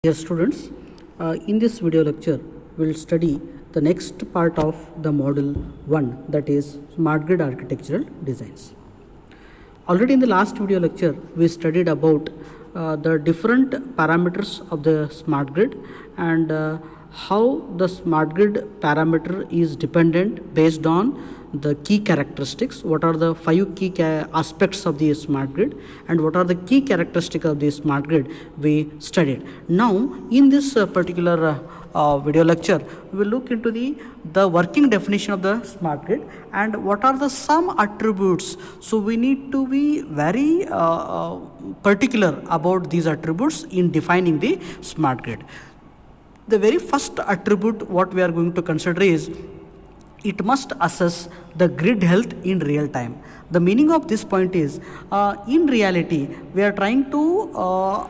Dear students, in this video lecture, we will study the next part of the module 1, that is Smart Grid Architectural Designs. Already in the last video lecture, we studied about the different parameters of the smart grid and how the smart grid parameter is dependent based on the key characteristics. What are the 5 key aspects of the smart grid and what are the key characteristics of the smart grid we studied. Now in this particular video lecture, we will look into the working definition of the smart grid and what are the some attributes. So we need to be very particular about these attributes in defining the smart grid. The very first attribute what we are going to consider is it must assess the grid health in real time. The meaning of this point is in reality we are trying to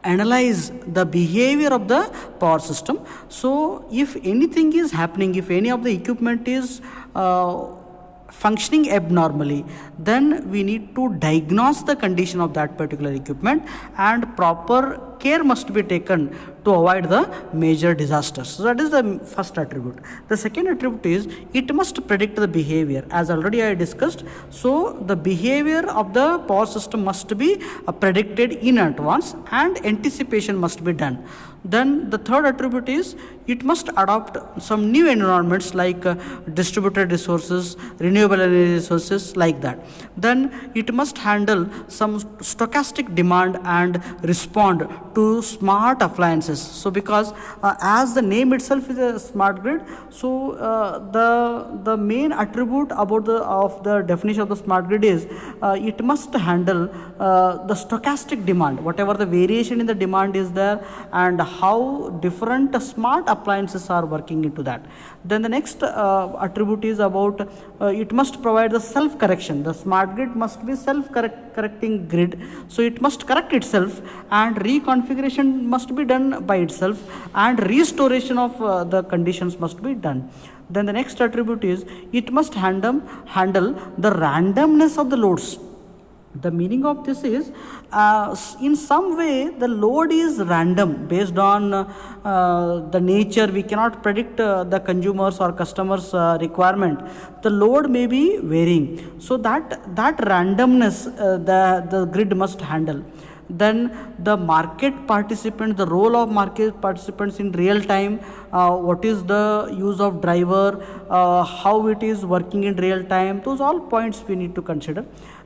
analyze the behavior of the power system. So if anything is happening, if any of the equipment is functioning abnormally, then we need to diagnose the condition of that particular equipment and proper care must be taken to avoid the major disasters. So that is the first attribute. The second attribute is it must predict the behavior, as already I discussed. So the behavior of the power system must be predicted in advance and anticipation must be done. Then the third attribute is it must adopt some new environments like distributed resources, renewable energy resources, like that. Then it must handle some stochastic demand and respond to smart appliances. So because as the name itself is a smart grid, so the main attribute about the definition of the smart grid is it must handle the stochastic demand, whatever the variation in the demand is there and how different smart appliances are working into that. Then the next attribute is about it must provide the self-correction. The smart grid must be self-correcting grid. So it must correct itself and reconfiguration must be done by itself and restoration of the conditions must be done. Then the next attribute is it must handle the randomness of the loads. The meaning of this is in some way the load is random based on the nature. We cannot predict the consumers or customers requirement. The load may be varying, so that randomness the grid must handle. Then the market participant, the role of market participants in real time, what is the use of driver, how it is working in real time, those all points we need to consider.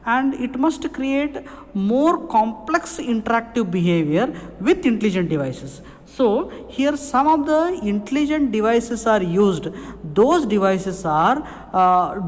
And it must create more complex interactive behavior with intelligent devices. So here some of the intelligent devices are used. Those devices are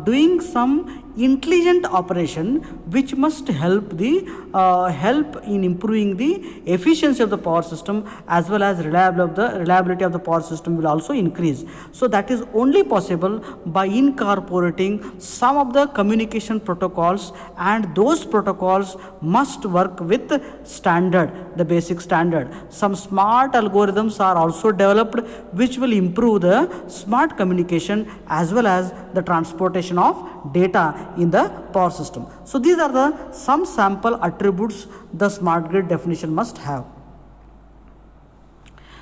doing some intelligent operation which must help in improving the efficiency of the power system as well as reliability of the power system will also increase. So that is only possible by incorporating some of the communication protocols, and those protocols must work with the basic standard. Some smart algorithms are also developed which will improve the smart communication as well as the transportation of data in the power system. So these are the some sample attributes the smart grid definition must have.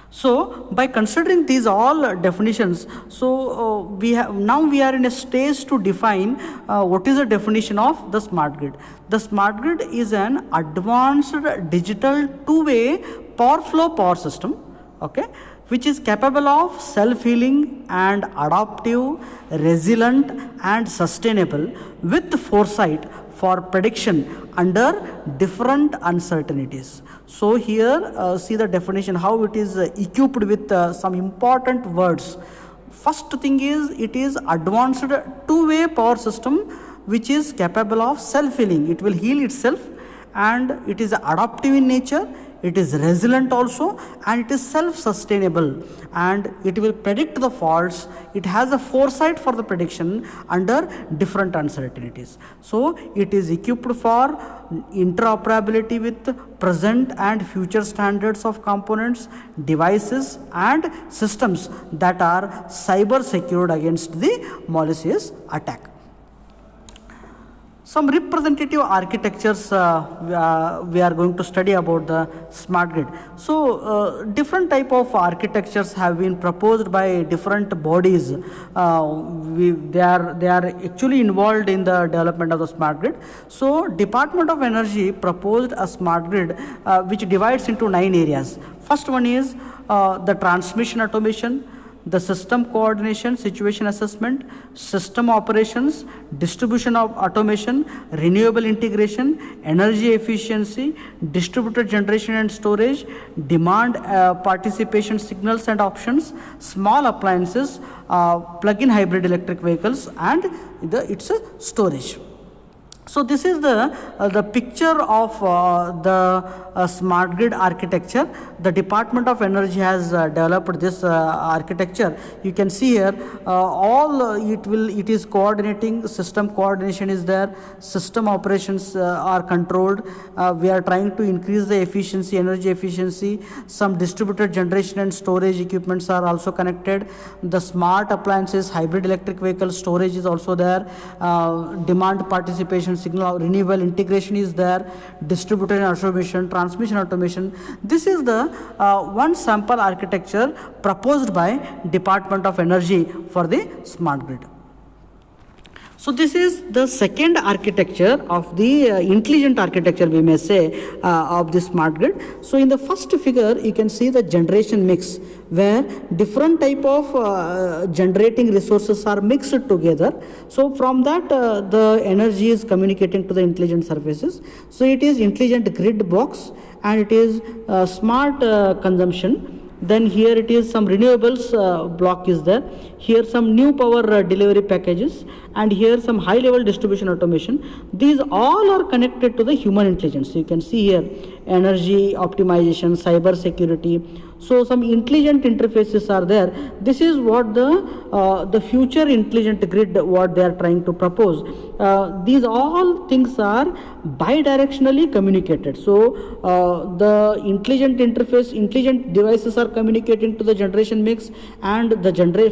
So by considering these all definitions, so we are in a stage to define what is the definition of the smart grid. The smart grid is an advanced digital two-way power system, okay, which is capable of self-healing and adaptive, resilient and sustainable with foresight for prediction under different uncertainties. So here see the definition, how it is equipped with some important words. First thing is it is advanced two-way power system which is capable of self-healing. It will heal itself and it is adaptive in nature. It is resilient also and it is self-sustainable and it will predict the faults. It has a foresight for the prediction under different uncertainties. So it is equipped for interoperability with present and future standards of components, devices and systems that are cyber secured against the malicious attack. Some representative architectures we are going to study about the smart grid. So different type of architectures have been proposed by different bodies. They are actually involved in the development of the smart grid. So Department of Energy proposed a smart grid which divides into 9 areas. First one is the transmission automation, the system coordination, situation assessment, system operations, distribution of automation, renewable integration, energy efficiency, distributed generation and storage, demand participation signals and options, small appliances, plug-in hybrid electric vehicles, and its storage. So this is the picture of the smart grid architecture. The Department of Energy has developed this architecture. You can see here it is coordinating, system coordination is there, system operations are controlled. We are trying to increase the efficiency, energy efficiency. Some distributed generation and storage equipments are also connected. The smart appliances, hybrid electric vehicle storage is also there. Demand participation signal, renewable integration is there, distributed automation, transmission automation. This is the one sample architecture proposed by Department of Energy for the smart grid. So this is the second architecture of the intelligent architecture, we may say, of the smart grid. So in the first figure, you can see the generation mix, where different type of generating resources are mixed together. So from that, the energy is communicating to the intelligent surfaces. So it is intelligent grid box, and it is smart consumption. Then here it is some renewables block is there. Here some new power delivery packages, and here some high level distribution automation. These all are connected to the human intelligence. So you can see here energy optimization, cyber security. So some intelligent interfaces are there. This is what the future intelligent grid, what they are trying to propose. These all things are bidirectionally communicated. So the intelligent interface, intelligent devices are communicating to the generation mix, and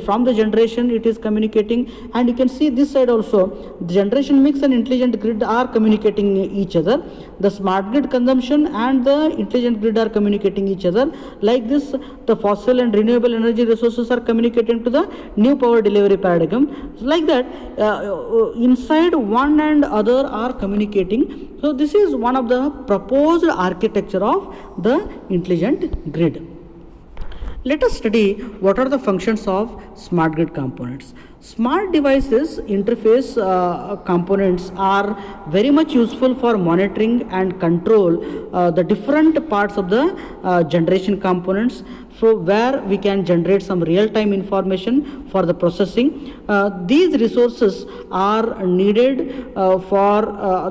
from the generation it is communicating. And you can see this side also, the generation mix and intelligent grid are communicating each other. The smart grid consumption and the intelligent grid are communicating each other. Like this, the fossil and renewable energy resources are communicating to the new power delivery paradigm. Like that, inside one and other are communicating. So this is one of the proposed architecture of the intelligent grid. Let us study what are the functions of smart grid components. Smart devices interface components are very much useful for monitoring and control the different parts of the generation components, so where we can generate some real-time information for the processing. These resources are needed for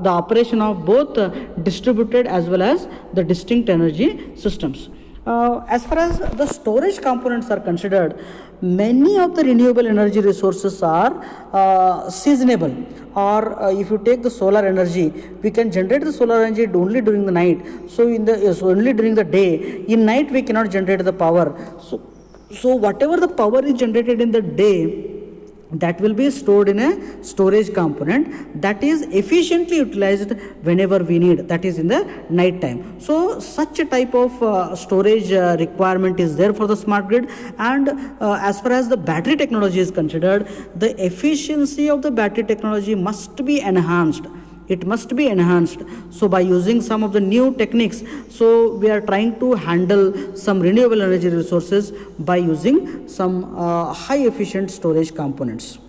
the operation of both distributed as well as the distinct energy systems. As far as the storage components are considered, many of the renewable energy resources are seasonable. Or if you take the solar energy, we can generate the solar energy only during the night. So only during the day. In night we cannot generate the power. So whatever the power is generated in the day, that will be stored in a storage component that is efficiently utilized whenever we need, that is in the night time. So such a type of storage requirement is there for the smart grid. And as far as the battery technology is considered, the efficiency of the battery technology must be enhanced. It must be enhanced. So by using some of the new techniques, so we are trying to handle some renewable energy resources by using some high efficient storage components.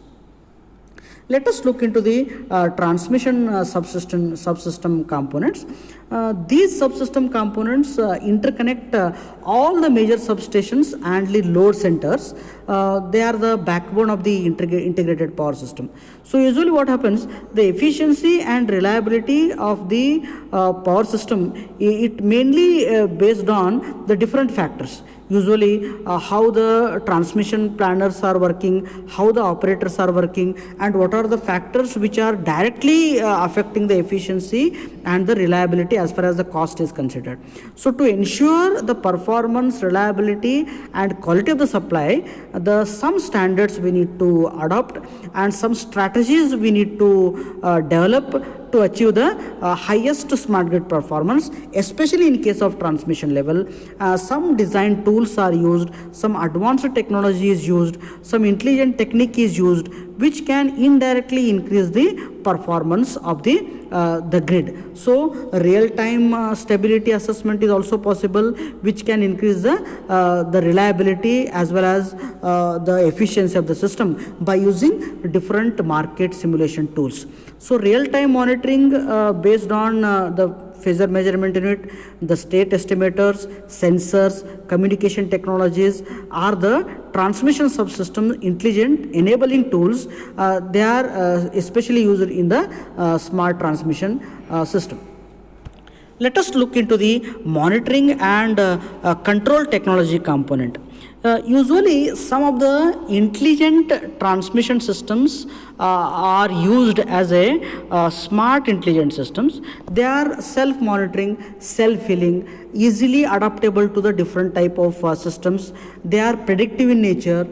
Let us look into the transmission subsystem components. These subsystem components interconnect all the major substations and the load centers. They are the backbone of the integrated power system. So usually what happens, the efficiency and reliability of the power system, it mainly based on the different factors. Usually how the transmission planners are working, how the operators are working, and what are the factors which are directly affecting the efficiency and the reliability as far as the cost is considered. So to ensure the performance, reliability and quality of the supply, some standards we need to adopt and some strategies we need to develop to achieve the highest smart grid performance, especially in case of transmission level. Some design tools are used, some advanced technology is used, some intelligent technique is used, which can indirectly increase the performance of the grid. So real-time stability assessment is also possible, which can increase the reliability as well as the efficiency of the system by using different market simulation tools. So real-time monitoring based on the phasor measurement unit, the state estimators, sensors, communication technologies are the transmission subsystem intelligent enabling tools. They are especially used in the smart transmission system. Let us look into the monitoring and control technology component. Usually some of the intelligent transmission systems are used as a smart intelligent systems. They are self-monitoring, self-healing, easily adaptable to the different type of systems. They are predictive in nature,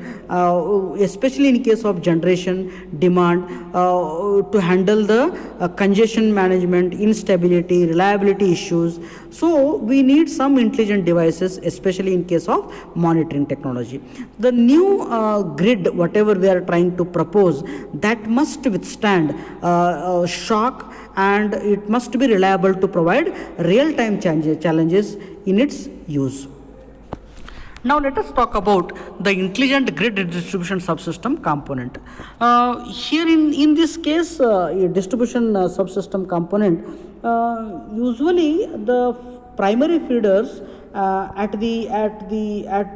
especially in case of generation, demand, to handle the congestion management, instability, reliability issues. So we need some intelligent devices, especially in case of monitoring technology. The new grid, whatever we are trying to propose, that must withstand shock, and it must be reliable to provide real-time challenges in its use. Now let us talk about the intelligent grid distribution subsystem component. Here in this case, a distribution subsystem component, usually the primary feeders at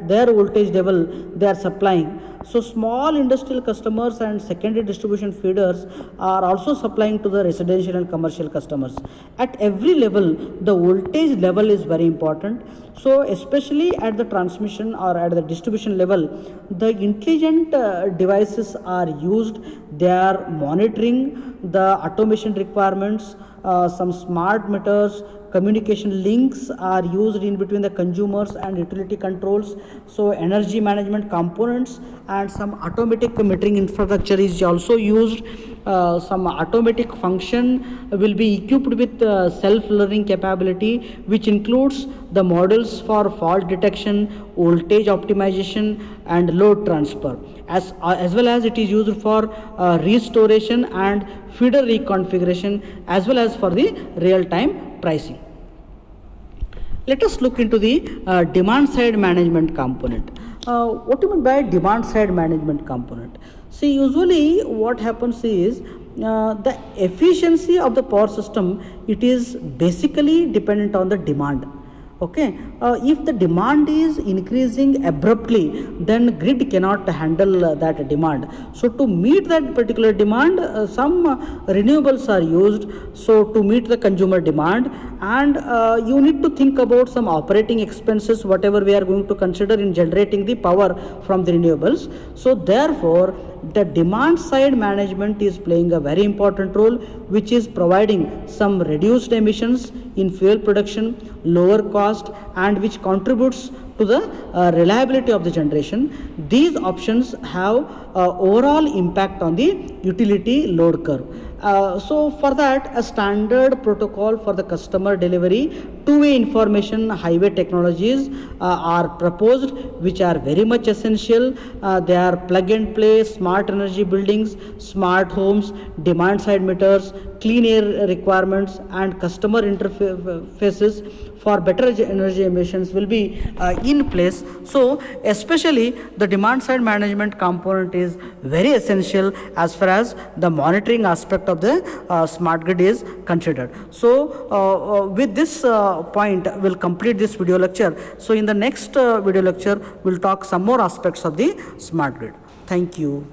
their voltage level they are supplying. So small industrial customers and secondary distribution feeders are also supplying to the residential and commercial customers. At every level, the voltage level is very important. So especially at the transmission or at the distribution level, the intelligent devices are used. They are monitoring the automation requirements. Some smart meters, communication links are used in between the consumers and utility controls. So energy management components and some automatic metering infrastructure is also used. Some automatic function will be equipped with self-learning capability, which includes the models for fault detection, voltage optimization and load transfer, as well as it is used for restoration and feeder reconfiguration, as well as for the real-time pricing. Let us look into the demand side management component. What do you mean by demand side management component? See, usually what happens is the efficiency of the power system, it is basically dependent on the demand. Okay, if the demand is increasing abruptly, then grid cannot handle that demand. So to meet that particular demand, some renewables are used, so to meet the consumer demand, and you need to think about some operating expenses, whatever we are going to consider in generating the power from the renewables. So therefore the demand side management is playing a very important role, which is providing some reduced emissions in fuel production, lower cost, and which contributes to the reliability of the generation. These options have overall impact on the utility load curve. So for that, a standard protocol for the customer delivery, two-way information highway technologies are proposed, which are very much essential. They are plug and play, smart energy buildings, smart homes, demand side meters, clean air requirements, and customer interfaces for better energy emissions will be in place. So especially the demand side management component is very essential as far as the monitoring aspect of the smart grid is considered. So with this point we'll complete this video lecture. So in the next video lecture we'll talk some more aspects of the smart grid. Thank you.